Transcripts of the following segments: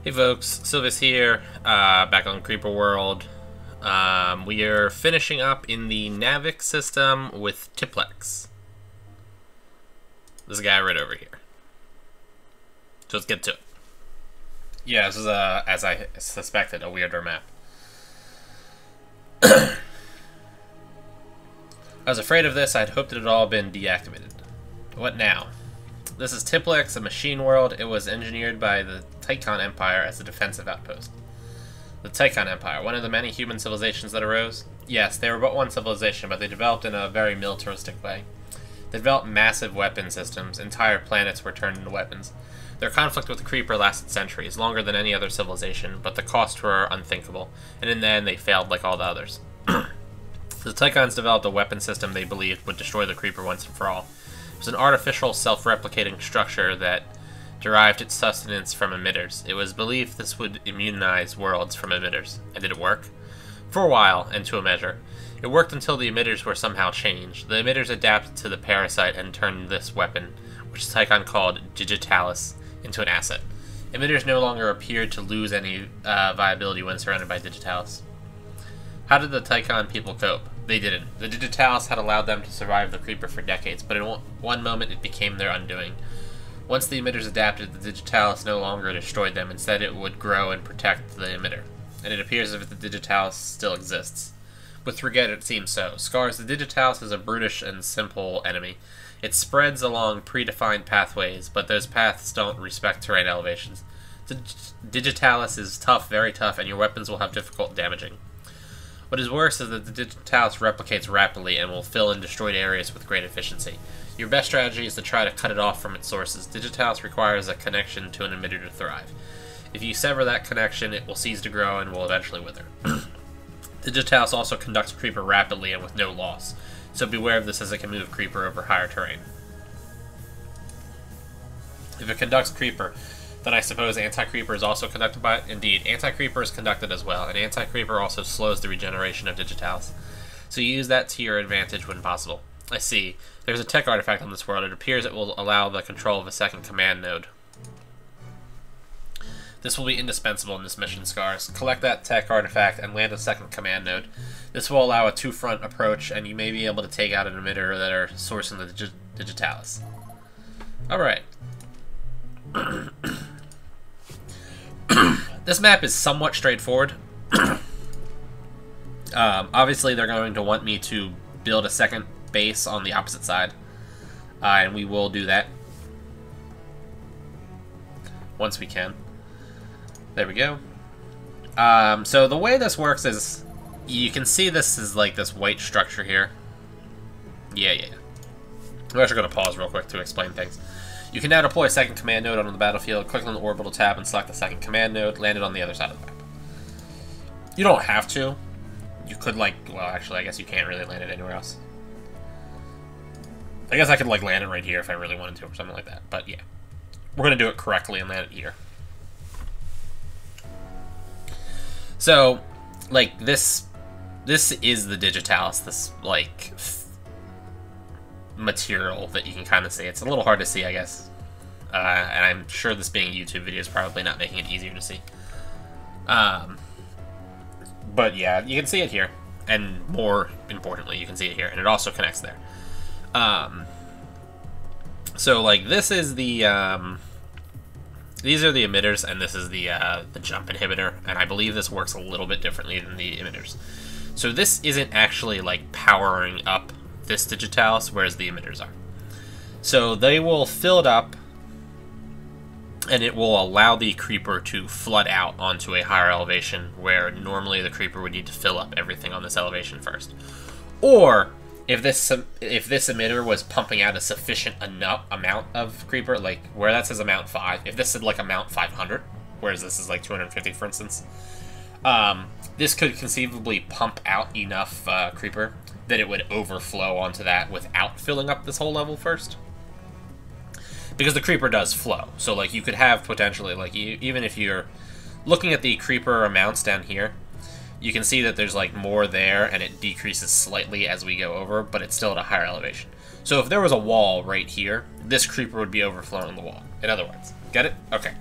Hey folks, Sylvius here, back on Creeper World. We are finishing up in the Navic system with Tiplex. This guy right over here. So let's get to it. Yeah, this is, as I suspected, a weirder map. I was afraid of this. I'd hoped it had all been deactivated. What now? This is Tiplex, a machine world. It was engineered by the Tychon Empire as a defensive outpost. The Tychon Empire, one of the many human civilizations that arose? Yes, they were but one civilization, but they developed in a very militaristic way. They developed massive weapon systems. Entire planets were turned into weapons. Their conflict with the Creeper lasted centuries, longer than any other civilization, but the costs were unthinkable, and in the end they failed like all the others. The Tychons developed a weapon system they believed would destroy the Creeper once and for all. It was an artificial, self-replicating structure that derived its sustenance from emitters. It was believed this would immunize worlds from emitters. And did it work? For a while, and to a measure. It worked until the emitters were somehow changed. The emitters adapted to the parasite and turned this weapon, which Tychon called Digitalis, into an asset. Emitters no longer appeared to lose any viability when surrounded by Digitalis. How did the Tychon people cope? They didn't. The Digitalis had allowed them to survive the Creeper for decades, but in one moment it became their undoing. Once the emitters adapted, the Digitalis no longer destroyed them. Instead, it would grow and protect the emitter. And it appears as if the Digitalis still exists. With regret, it seems so. Scars, the Digitalis is a brutish and simple enemy. It spreads along predefined pathways, but those paths don't respect terrain elevations. The Digitalis is tough, very tough, and your weapons will have difficult damaging. What is worse is that the Digitalis replicates rapidly and will fill in destroyed areas with great efficiency. Your best strategy is to try to cut it off from its sources. Digitalis requires a connection to an emitter to thrive. If you sever that connection, it will cease to grow and will eventually wither. Digitalis also conducts Creeper rapidly and with no loss, so beware of this as it can move Creeper over higher terrain. If it conducts Creeper, then I suppose Anti-Creeper is also conducted by it? Indeed, Anti-Creeper is conducted as well, and Anti-Creeper also slows the regeneration of Digitalis. So you use that to your advantage when possible. I see. There's a tech artifact on this world. It appears it will allow the control of a second command node. This will be indispensable in this mission, Scars. Collect that tech artifact and land a second command node. This will allow a two-front approach, and you may be able to take out an emitter that are sourcing the Digitalis. Alright. This map is somewhat straightforward. Obviously, they're going to want me to build a second base on the opposite side, and we will do that once we can. There we go. So the way this works is, you can see this is like this white structure here. Yeah. I'm actually going to pause real quick to explain things. You can now deploy a second command node on the battlefield. Click on the orbital tab and select the second command node. Land it on the other side of the map. You don't have to. You could, like, well, actually, I guess you can't really land it anywhere else. I guess I could, like, land it right here if I really wanted to or something like that. But, yeah. We're going to do it correctly and land it here. So, like, this is the Digitalis, this, like, material that you can kind of see. It's a little hard to see, I guess. And I'm sure this being a YouTube video is probably not making it easier to see. But yeah, you can see it here. And more importantly, you can see it here. And it also connects there. So, like, this is the, these are the emitters, and this is the jump inhibitor. And I believe this works a little bit differently than the emitters. So this isn't actually, like, powering up this Digitalis, whereas the emitters are. So they will fill it up, and it will allow the Creeper to flood out onto a higher elevation, where normally the Creeper would need to fill up everything on this elevation first. Or, if this emitter was pumping out a sufficient amount of Creeper, like where that says amount 5, if this said like amount 500, whereas this is like 250 for instance, this could conceivably pump out enough Creeper that it would overflow onto that without filling up this whole level first. Because the Creeper does flow. So, like, you could have potentially, like, even if you're looking at the Creeper amounts down here, you can see that there's, like, more there, and it decreases slightly as we go over, but it's still at a higher elevation. So if there was a wall right here, this Creeper would be overflowing the wall. In other words, get it? Okay.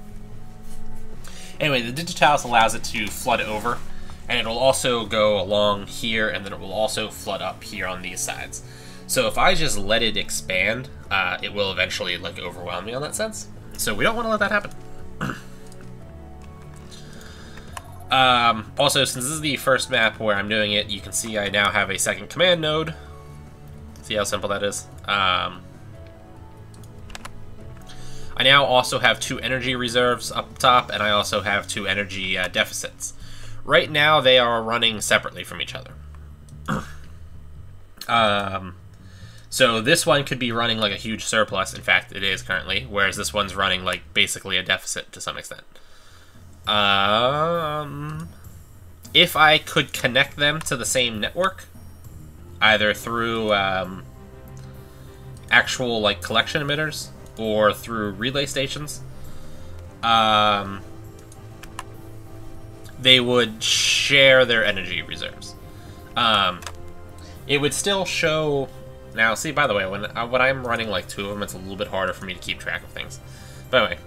Anyway, the Digitalis allows it to flood over, and it'll also go along here, and then it will also flood up here on these sides. So if I just let it expand, it will eventually like overwhelm me on that sense. So we don't want to let that happen. Also, since this is the first map where I'm doing it, you can see I now have a second command node. See how simple that is? I now also have 2 energy reserves up top, and I also have 2 energy deficits. Right now, they are running separately from each other. So this one could be running like a huge surplus. In fact, it is currently, whereas this one's running like basically a deficit to some extent. If I could connect them to the same network, either through actual like collection emitters or through relay stations, they would share their energy reserves. It would still show. Now, see, by the way, when I'm running like 2 of them, it's a little bit harder for me to keep track of things. But anyway,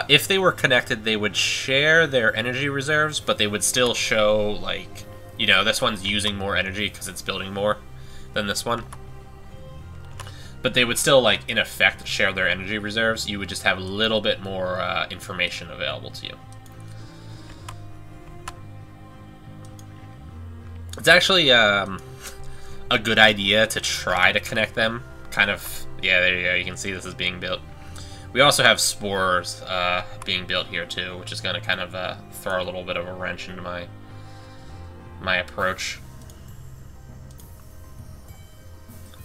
if they were connected, they would share their energy reserves, but they would still show, like, you know, this one's using more energy because it's building more than this one. But they would still, like, in effect, share their energy reserves. You would just have a little bit more information available to you. It's actually a good idea to try to connect them. Kind of, yeah, there you go. You can see this is being built. We also have spores being built here too, which is going to kind of throw a little bit of a wrench into my approach,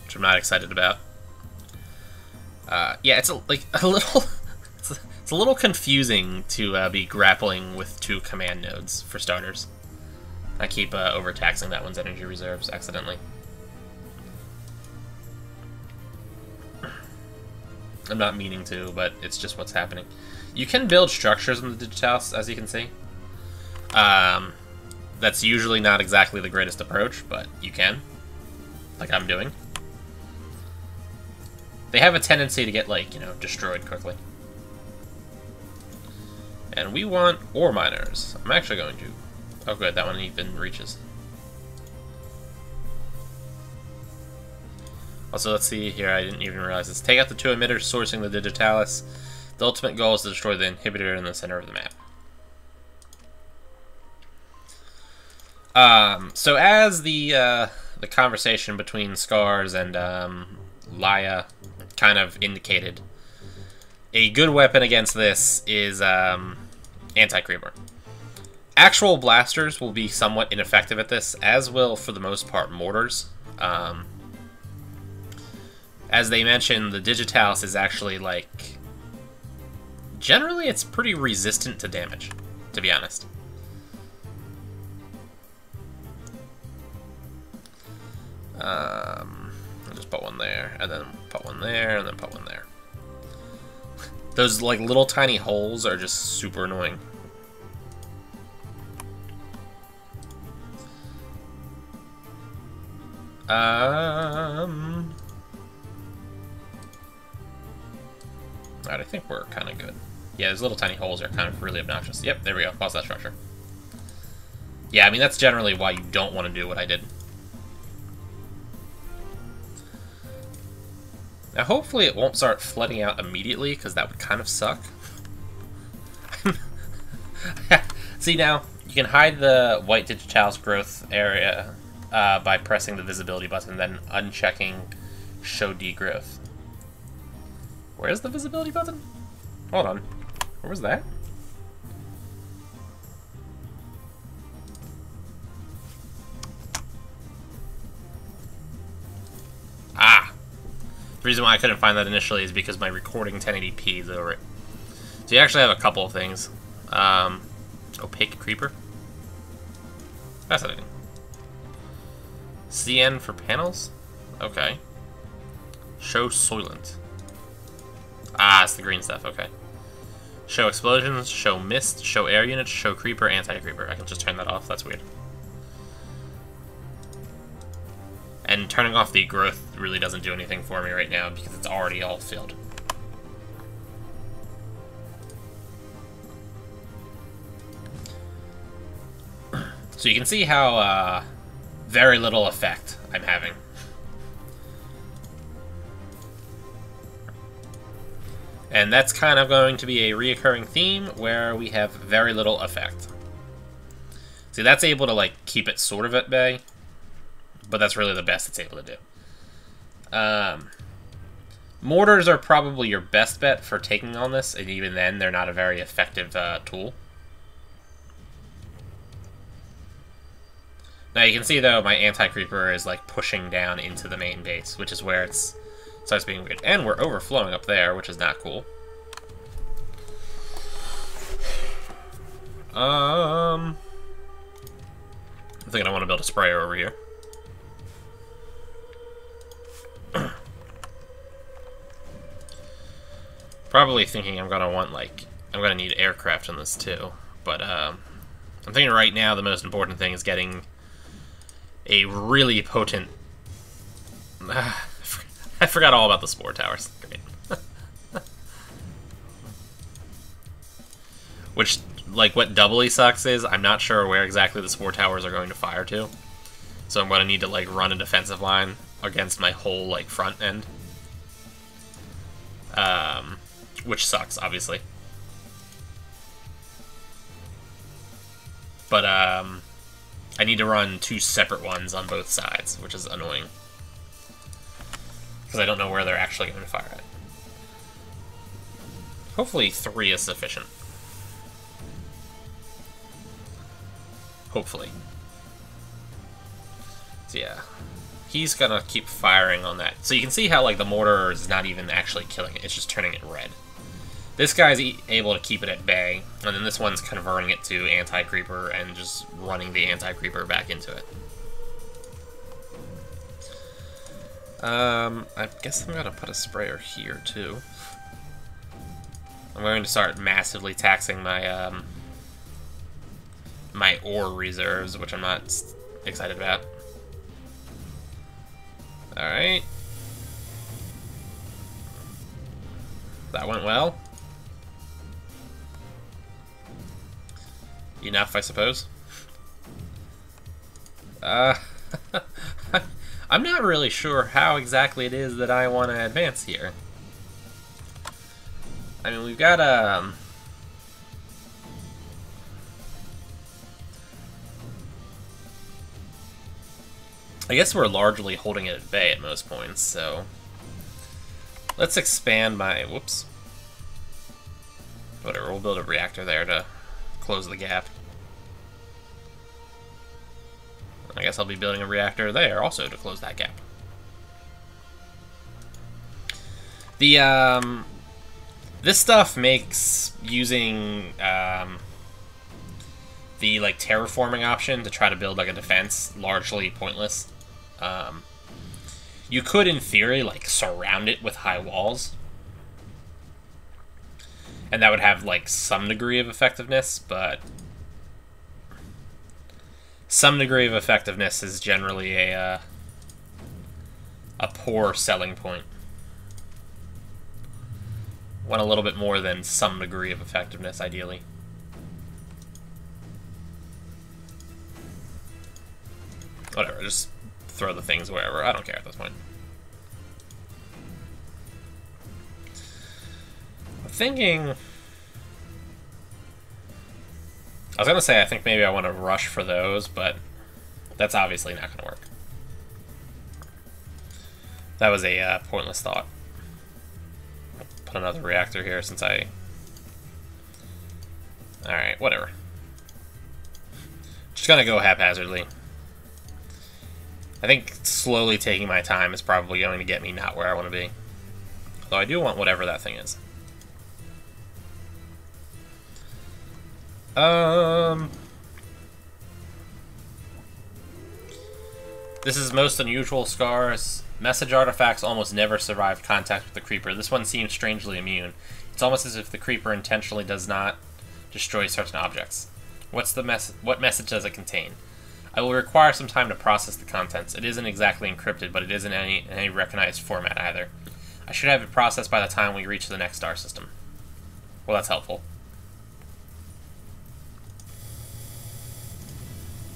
which I'm not excited about. Yeah, it's a little it's a little confusing to be grappling with 2 command nodes for starters. I keep overtaxing that one's energy reserves accidentally. I'm not meaning to, but it's just what's happening. You can build structures in the Digitalis, as you can see. That's usually not exactly the greatest approach, but you can, like I'm doing. They have a tendency to get, like, you know, destroyed quickly. And we want ore miners. I'm actually going to... Oh good, that one even reaches. Also, let's see here, I didn't even realize this. Take out the 2 emitters sourcing the Digitalis. The ultimate goal is to destroy the inhibitor in the center of the map. So as the conversation between Scars and Laya kind of indicated, a good weapon against this is anti-creeper. Actual blasters will be somewhat ineffective at this, as will, for the most part, mortars. As they mentioned, the Digitalis is actually, like... Generally, it's pretty resistant to damage, to be honest. I'll just put one there, and then put one there, and then put one there. Those, like, little tiny holes are just super annoying. Alright, I think we're kind of good. Yeah, those little tiny holes are kind of really obnoxious. Yep, there we go. Pause that structure. Yeah, I mean, that's generally why you don't want to do what I did. Now, hopefully it won't start flooding out immediately, because that would kind of suck. See, now, you can hide the white Digitalis growth area by pressing the visibility button, then unchecking show degrowth. Where's the visibility button? Hold on. Where was that? Ah! The reason why I couldn't find that initially is because my recording 1080p is over it. So you actually have a couple of things. Opaque creeper? Fascinating. CN for panels? Okay. Show soylent. Ah, it's the green stuff, okay. Show explosions, show mist, show air units, show creeper, anti-creeper. I can just turn that off, that's weird. And turning off the growth really doesn't do anything for me right now because it's already all filled. So you can see how very little effect I'm having. And that's kind of going to be a reoccurring theme where we have very little effect. See, that's able to, like, keep it sort of at bay, but that's really the best it's able to do. Mortars are probably your best bet for taking on this, and even then, they're not a very effective tool. Now you can see, though, my anti-creeper is, like, pushing down into the main base, which is where it starts being weird. And we're overflowing up there, which is not cool. I'm thinking I want to build a sprayer over here. Probably thinking I'm gonna want, like, I'm gonna need aircraft in this too. But I'm thinking right now the most important thing is getting a really potent. I forgot all about the spore towers. Great. Which, like, what doubly sucks is I'm not sure where exactly the spore towers are going to fire to. So I'm going to need to, like, run a defensive line against my whole, like, front end. Which sucks, obviously. But, I need to run 2 separate ones on both sides, which is annoying. Because I don't know where they're actually going to fire at. Hopefully 3 is sufficient. Hopefully. So yeah. He's gonna keep firing on that. So you can see how, like, the mortar is not even actually killing it, it's just turning it red. This guy's able to keep it at bay, and then this one's converting it to anti-creeper and just running the anti-creeper back into it. I guess I'm gonna put a sprayer here, too. I'm going to start massively taxing my, my ore reserves, which I'm not excited about. Alright. That went well. Enough, I suppose. I'm not really sure how exactly it is that I want to advance here. I mean, we've got, I guess we're largely holding it at bay at most points, so let's expand my, whoops. Whatever, we'll build a reactor there to close the gap. I guess I'll be building a reactor there also to close that gap. The, this stuff makes using, the, like, terraforming option to try to build, like, a defense largely pointless. You could, in theory, like, surround it with high walls. And that would have, like, some degree of effectiveness, but some degree of effectiveness is generally a poor selling point. Want a little bit more than some degree of effectiveness, ideally. Whatever, just throw the things wherever. I don't care at this point. I'm thinking... I was gonna say I think maybe I want to rush for those, but that's obviously not gonna work. That was a pointless thought. I'll put another reactor here since I... Alright, whatever. Just gonna go haphazardly. I think slowly taking my time is probably going to get me not where I want to be. Though I do want whatever that thing is. This is most unusual scars. Message artifacts almost never survive contact with the creeper. This one seems strangely immune. It's almost as if the creeper intentionally does not destroy certain objects. What message does it contain? I will require some time to process the contents. It isn't exactly encrypted, but it isn't in any recognized format either. I should have it processed by the time we reach the next star system. Well, that's helpful.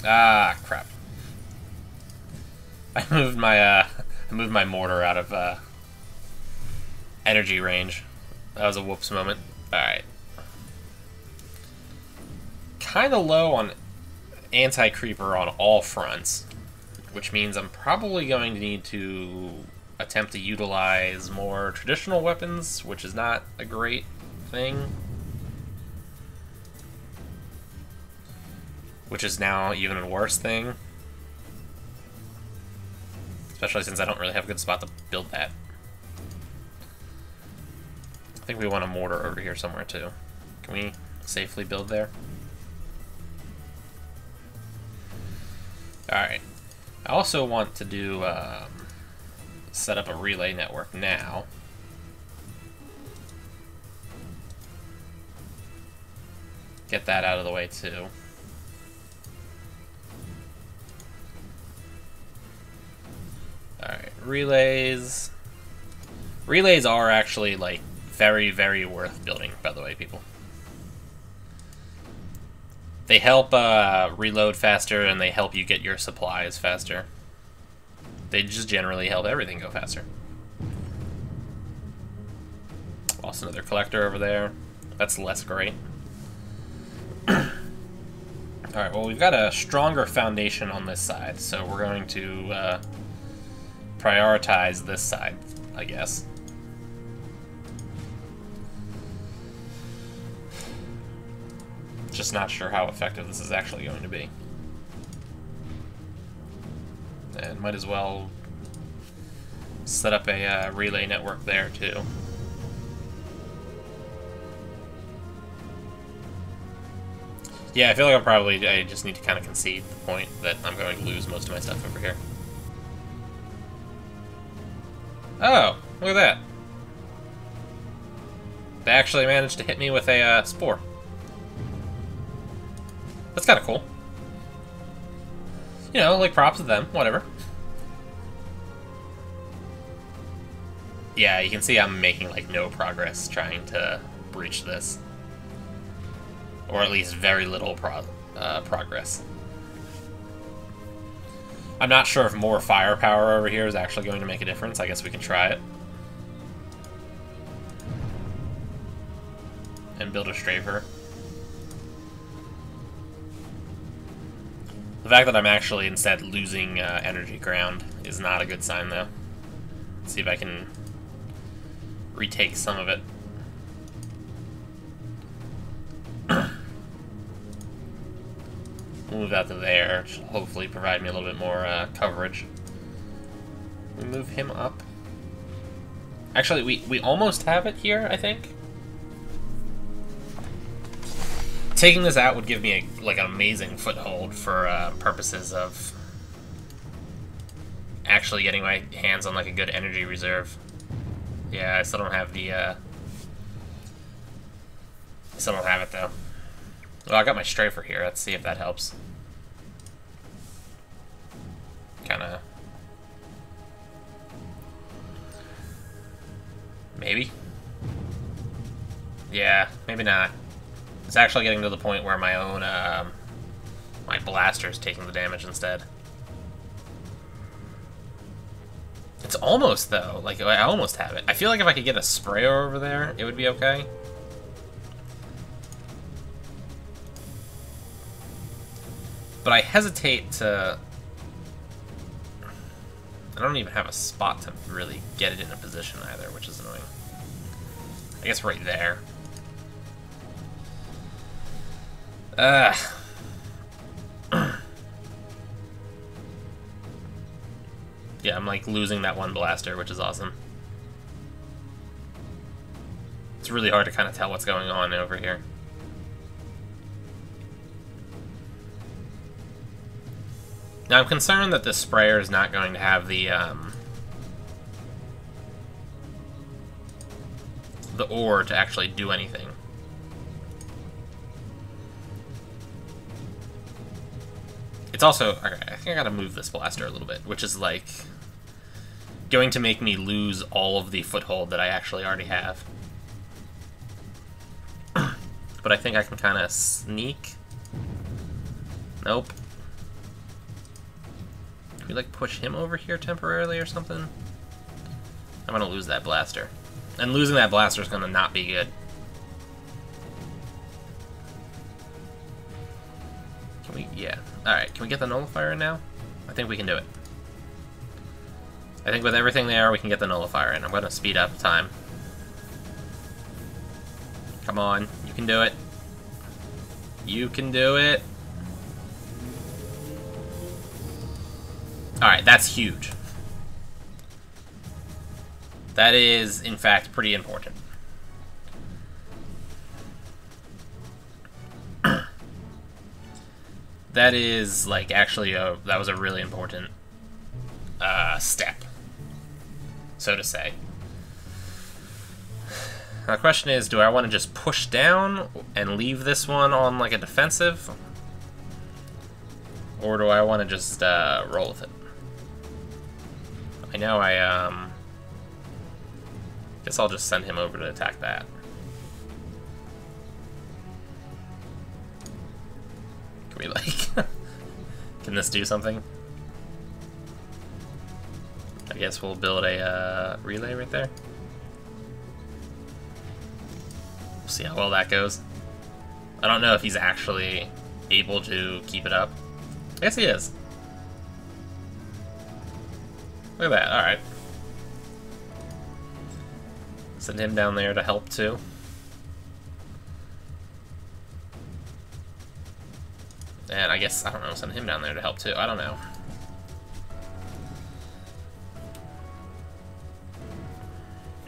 Ah, crap. I moved my mortar out of energy range. That was a whoops moment. Alright. Kinda low on anti-creeper on all fronts, which means I'm probably going to need to attempt to utilize more traditional weapons, which is not a great thing. Which is now even a worse thing. Especially since I don't really have a good spot to build that. I think we want a mortar over here somewhere too. Can we safely build there? Alright. I also want to do set up a relay network now. Get that out of the way too. Alright, relays. Relays are actually, like, very, very worth building, by the way, people. They help reload faster, and they help you get your supplies faster. They just generally help everything go faster. Lost another collector over there. That's less great. Alright, well, we've got a stronger foundation on this side, so we're going to prioritize this side, I guess. Just not sure how effective this is actually going to be. And might as well set up a relay network there too. Yeah, I feel like I just need to kind of concede the point that I'm going to lose most of my stuff over here. Oh, look at that. They actually managed to hit me with a spore. That's kind of cool. You know, like, props to them, whatever. Yeah, you can see I'm making, like, no progress trying to breach this. Or at least very little progress. I'm not sure if more firepower over here is actually going to make a difference. I guess we can try it. And build a strafer. The fact that I'm actually instead losing energy ground is not a good sign, though. Let's see if I can retake some of it. Move out to there, which will hopefully provide me a little bit more coverage. We move him up. Actually, we almost have it here, I think. Taking this out would give me like an amazing foothold for purposes of actually getting my hands on like a good energy reserve. Yeah, I still don't have the I still don't have it though. Well, I got my strafer here. Let's see if that helps. Kinda. Maybe. Yeah, maybe not. It's actually getting to the point where my own, my blaster is taking the damage instead. It's almost, though. Like, I almost have it. I feel like if I could get a sprayer over there, it would be okay. But I hesitate to... I don't even have a spot to really get it in a position either, which is annoying. I guess right there. Yeah, I'm like losing that one blaster, which is awesome. It's really hard to kind of tell what's going on over here. Now I'm concerned that this sprayer is not going to have the ore to actually do anything. It's also, okay, I think I gotta move this blaster a little bit, which is like going to make me lose all of the foothold that I actually already have. But I think I can kind of sneak. Nope. Can we, like, push him over here temporarily or something? I'm gonna lose that blaster. And losing that blaster is gonna not be good. Can we... yeah. Alright, can we get the nullifier in now? I think we can do it. I think with everything there, we can get the nullifier in. I'm gonna speed up time. Come on, you can do it. You can do it. Alright, that's huge. That is, in fact, pretty important. That is, like, actually, that was a really important step, so to say. My question is, do I want to just push down and leave this one on, like, a defensive? Or do I want to just roll with it? I know guess I'll just send him over to attack that. Can we, like... can this do something? I guess we'll build a relay right there. We'll see how well that goes. I don't know if he's actually able to keep it up. I guess he is. Look at that, alright. Send him down there to help too. And I guess, I don't know, send him down there to help too. I don't know.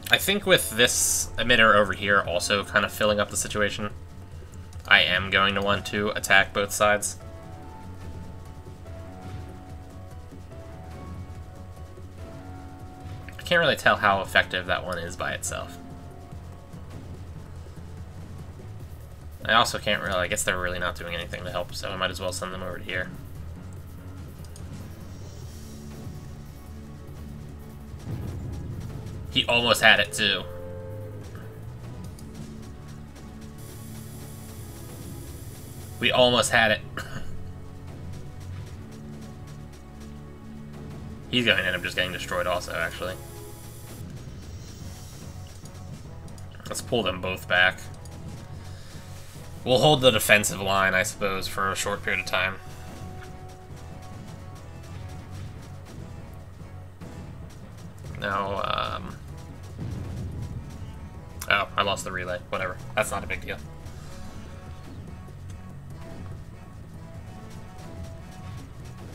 I think with this emitter over here also kind of filling up the situation, I am going to want to attack both sides. I can't really tell how effective that one is by itself. I also can't really, I guess they're really not doing anything to help, so I might as well send them over to here. He almost had it too. We almost had it. He's going to end up just getting destroyed also, actually. Let's pull them both back. We'll hold the defensive line, I suppose, for a short period of time. Now, oh, I lost the relay. Whatever. That's not a big deal.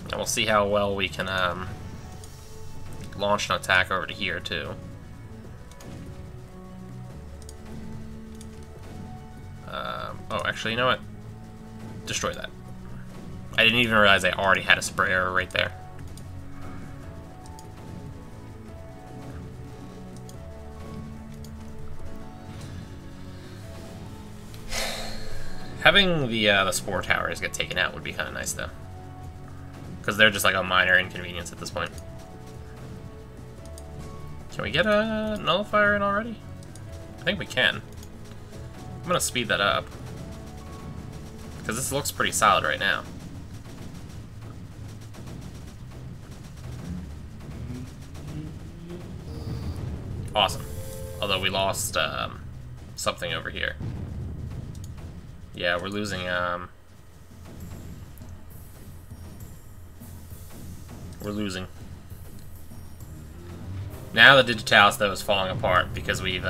And we'll see how well we can, launch an attack over to here, too. Oh, actually, you know what? Destroy that. I didn't even realize I already had a sprayer right there. Having the spore towers get taken out would be kind of nice, though. Because they're just like a minor inconvenience at this point. Can we get a nullifier in already? I think we can. I'm going to speed that up. Because this looks pretty solid right now. Awesome. Although we lost something over here. Yeah, we're losing... we're losing. Now the Digitalis, though, is falling apart because we've...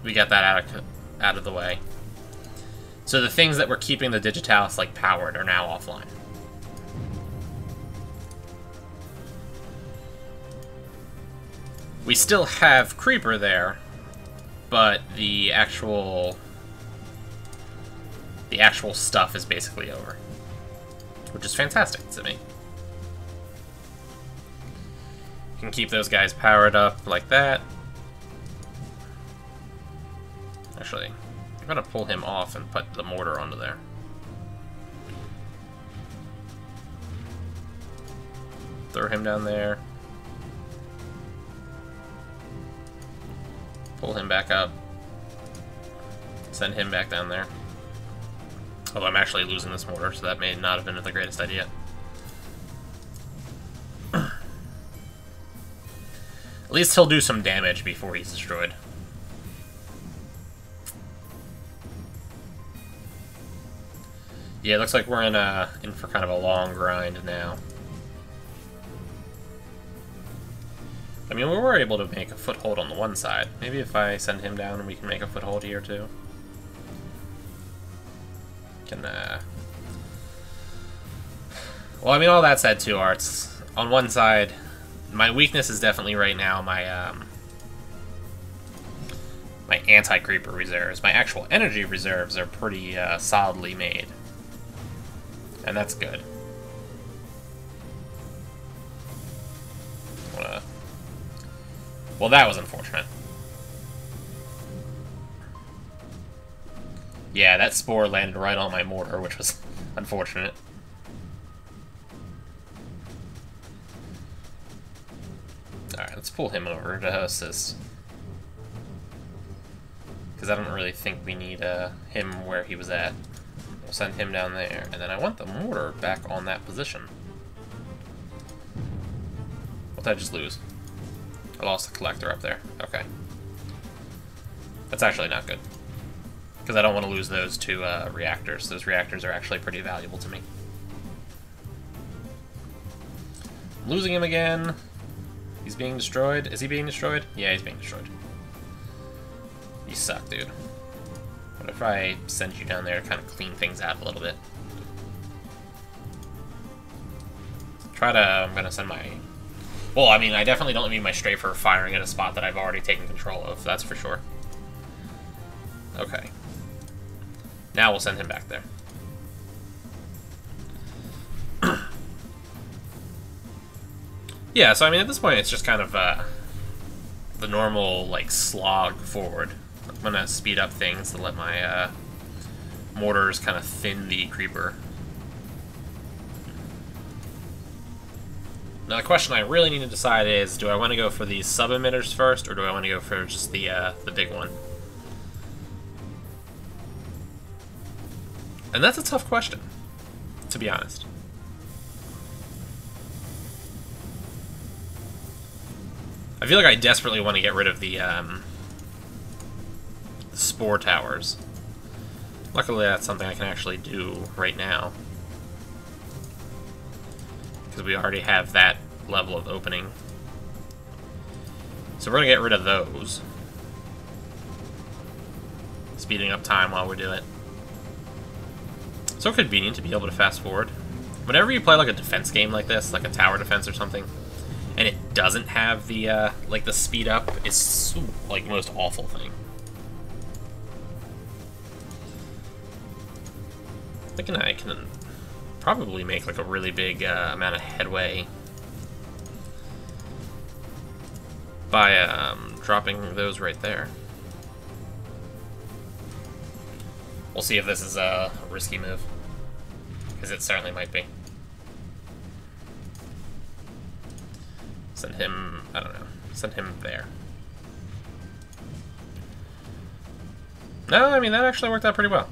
we got that out of the way. So the things that were keeping the Digitalis, like, powered are now offline. We still have Creeper there, but the actual stuff is basically over. Which is fantastic to me. You can keep those guys powered up like that. Actually, I'm gonna pull him off and put the mortar onto there. Throw him down there. Pull him back up. Send him back down there. Although I'm actually losing this mortar, so that may not have been the greatest idea. least he'll do some damage before he's destroyed. Yeah, it looks like we're in for kind of a long grind now. I mean, we were able to make a foothold on the one side. Maybe if I send him down, we can make a foothold here too. Well, I mean, all that said too, Arts. On one side, my weakness is definitely right now my my anti-creeper reserves. My actual energy reserves are pretty solidly made. And that's good. Well, that was unfortunate. Yeah, that spore landed right on my mortar, which was unfortunate. Alright, let's pull him over to assist. Because I don't really think we need him where he was at. We'll send him down there. And then I want the mortar back on that position. What did I just lose? I lost the collector up there. Okay. That's actually not good. Because I don't want to lose those two reactors. Those reactors are actually pretty valuable to me. Losing him again. He's being destroyed. Is he being destroyed? Yeah, he's being destroyed. You suck, dude. What if I send you down there to kind of clean things out a little bit? I'm gonna send my... Well, I mean, I definitely don't need my Strafer firing at a spot that I've already taken control of, that's for sure. Okay. Now we'll send him back there. Yeah, so I mean, at this point, it's just kind of the normal, like, slog forward. I'm gonna speed up things to let my mortars kind of thin the creeper. Now the question I really need to decide is, do I want to go for these sub-emitters first, or do I want to go for just the big one? And that's a tough question, to be honest. I feel like I desperately want to get rid of the spore towers. Luckily that's something I can actually do right now. Because we already have that level of opening. So we're going to get rid of those. Speeding up time while we do it. So convenient to be able to fast forward. Whenever you play like a defense game like this, like a tower defense or something, and it doesn't have the like the speed up, it's like the most awful thing. I can probably make like a really big amount of headway by dropping those right there. We'll see if this is a risky move, because it certainly might be. Send him, I don't know, send him there. No, I mean, that actually worked out pretty well.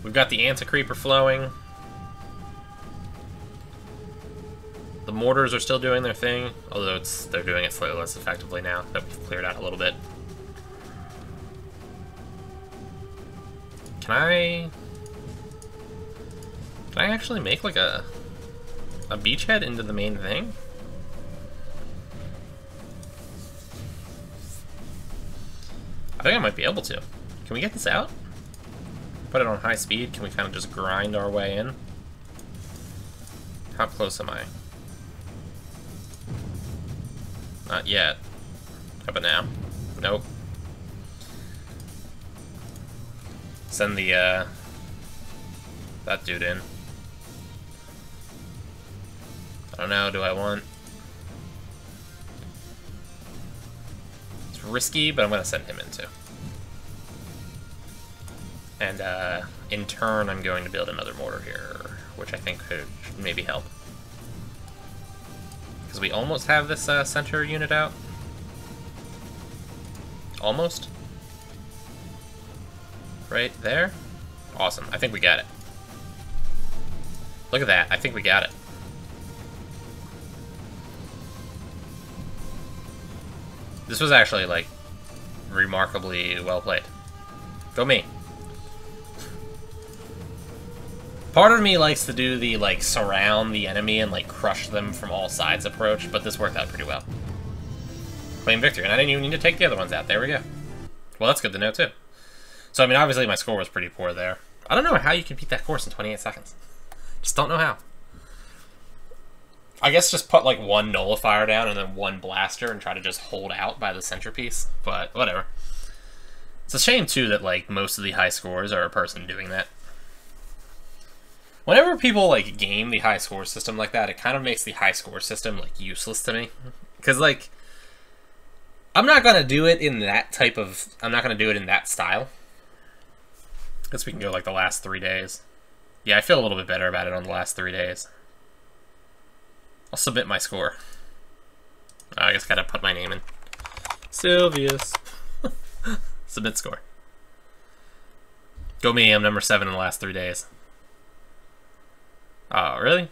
We've got the anti-creeper flowing. The mortars are still doing their thing, although they're doing it slightly less effectively now that we've cleared out a little bit. Can I actually make like a beachhead into the main thing? I think I might be able to. Can we get this out? Put it on high speed. Can we kind of just grind our way in? How close am I? Not yet. How about now? Nope. Send the, that dude in. I don't know, do I want... It's risky, but I'm gonna send him in too. And, in turn, I'm going to build another mortar here, which I think could maybe help. Because we almost have this, center unit out. Almost. Right there. Awesome. I think we got it. Look at that. I think we got it. This was actually, like, remarkably well played. Go me. Part of me likes to do the, like, surround the enemy and, like, crush them from all sides approach, but this worked out pretty well. Claim victory, and I didn't even need to take the other ones out. There we go. Well, that's good to know, too. So, I mean, obviously my score was pretty poor there. I don't know how you can beat that course in 28 seconds. Just don't know how. I guess just put, like, one nullifier down and then one blaster and try to just hold out by the centerpiece, but whatever. It's a shame, too, that, like, most of the high scores are a person doing that. Whenever people, like, game the high score system like that, it kind of makes the high score system, like, useless to me. Because, like, I'm not going to do it in that type of... I'm not going to do it in that style. Guess we can go, like, the last 3 days. Yeah, I feel a little bit better about it on the last 3 days. I'll submit my score. I guess gotta put my name in. Sylvius. Submit score. Go me, I'm number 7 in the last 3 days. Oh, really?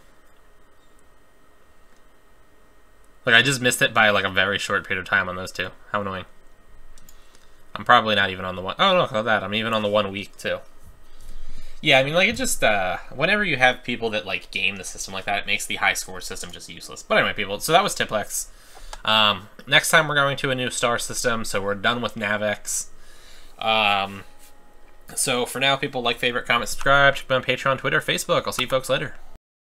Like, I just missed it by, like, a very short period of time on those two. How annoying. I'm probably not even on the one... Oh, look at that. I'm even on the 1 week, too. Yeah, I mean, like, it just, whenever you have people that, like, game the system like that, it makes the high score system just useless. But anyway, people, so that was Tiplex. Next time we're going to a new star system, so we're done with Navex. So for now, people, like, favorite, comment, subscribe, check me on Patreon, Twitter, Facebook. I'll see you folks later.